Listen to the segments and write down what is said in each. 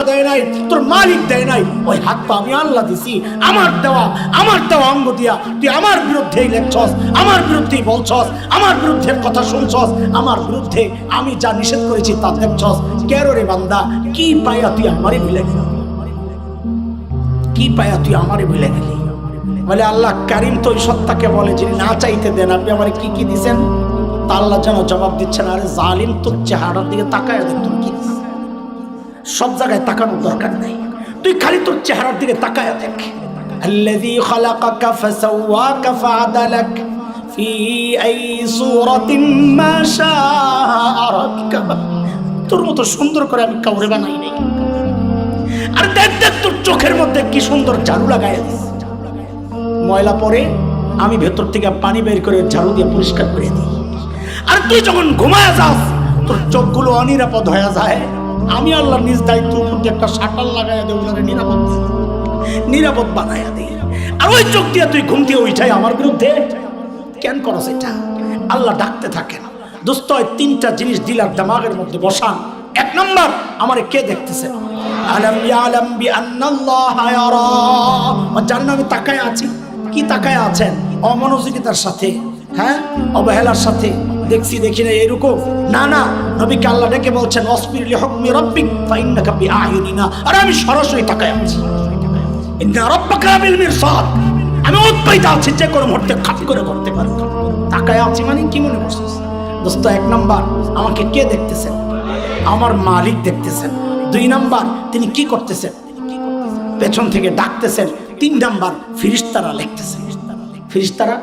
দেয় নাই, তোর মালিক দেয় নাই, ওই হাত পা আমি আল্লাহ দিছি। আমার দেওয়া অঙ্গ দিয়া তুই আমার বিরুদ্ধেই লেখছস, আমার বিরুদ্ধেই বলছস, আমার বিরুদ্ধে কথা শুনছস, আমার বিরুদ্ধে আমি যা নিষেধ করেছি তা দেখছস। কেন রে বান্দা, কি পাইয়া তুই আমারে ভুলে গেলি? কি পাইয়া তুই আমারে ভুলে গেলি? বলে আল্লাহ কারিম তো ওই সত্তাকে বলে যিনি না চাইতে দেন, আপনি আমারে কি কি দিছেন? তা আল্লাহ যেন জবাব দিচ্ছেন, আরে জালিম, তোর চেহারার দিকে তাকায় দেখ তুমি কি দিচ্ছ। সব জায়গায় তাকানোর দরকার নাই, তুই খালি তোর চেহারার দিকে তাকায় দেখ। আল্লাযী খালাকাকা ফাসাওয়াকা ফাআদালাক ফি আই সূরাতিন মা শাআ রাক্কাবা। তোর মতো সুন্দর করে আমি কাউরে বানাই নাই। আর দেখ দেখ তোর চোখের মধ্যে কি সুন্দর ঝাড়ু লাগাইয়া দিস। ময়লা পরে আমি ভেতর থেকে পানি বের করে ঝাড়ু দিয়ে পরিষ্কার করে দিই। আর তুই যখন ঘুমায় যাস তোর চোখগুলো অনিরাপদ হয়ে যায়, আমি আল্লাহ নিজ দায়িত্ব উপর একটা শাটার লাগাইয়া দেই, ওখানে নিরাপদ বানাইয়া দিই। আর ওই চোখ দিয়ে তুই ঘুম দিয়ে উঠাই আমার বিরুদ্ধে কেন করস এটা? আল্লাহ ডাকতে থাকেন। দোস্ত, তিনটা জিনিস দিলার দিমাগের মধ্যে বসান। এক নম্বর, আমারে কে দেখতেছে? আলাম ইয়ালাম বিআন্নাল্লাহা ইয়ারা। জানেন আমি তাকায় আছি। কি তাকায় আছেন? অমনোযোগিতার সাথে, হ্যাঁ, অবহেলার সাথে, দেখছি দেখি না এরকম না। না, নবীকে আল্লাহ ডেকে বলছেন ওয়াসবির লিহুকমি রাব্বিক ফাইন্নাকা বিআয়ুনিনা। আর আমি সরাসরি তাকায় আছি। ইন্না রাব্বাকা লাবিল মিরসাদ। আমি উৎপাইতা আছি, যে কোনো মুহূর্তে খাপ করে করতে পারি। তাকায় আছি মানে কি মনে করছিস? দোস্ত, এক নাম্বার, আমাকে কে দেখতেছেন? আমার মালিক দেখতেছেন। দুই নাম্বার, তিনি কি করতেছেন? পেছন থেকে ডাকতেছেন। তিন নাম্বার, ফেরেশতারা লিখতেছেন। ফেরেশতারা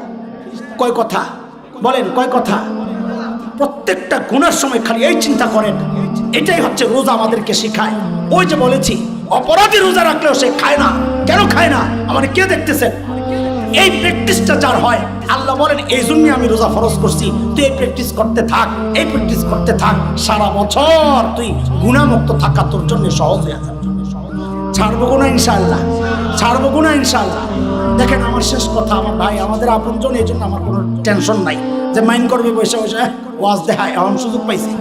কয় কথা বলেন? কয় কথা? প্রত্যেকটা গুনার সময় খালি এই চিন্তা করেন। এটাই হচ্ছে রোজা আমাদেরকে শেখায়। ওই যে বলেছি, অপরাধী রোজা রাখলেও সে খায় না। কেন খায় না? আমাদের কে দেখতেছেন? এই প্র্যাকটিসটা যার হয়, আল্লাহ বলেন এই জন্যই আমি রোজা ফরজ করছি। তুই এই প্র্যাকটিস করতে থাক, এই প্র্যাকটিস করতে থাক। সারা বছর তুই গুনাহমুক্ত থাকা তোর জন্য সহজ হয়ে যাবে। ছাড়বো গুনাহ ইনশাআল্লাহ, ছাড়বো গুনাহ ইনশাআল্লাহ। দেখেন, আমার শেষ কথা, আমার ভাই আমাদের আপনজন, এই জন্য আমার কোনো টেনশন নাই যে মাইন্ড করবে বসে বসে ওয়াজ দেখায়। এমন সুযোগ পাইছি।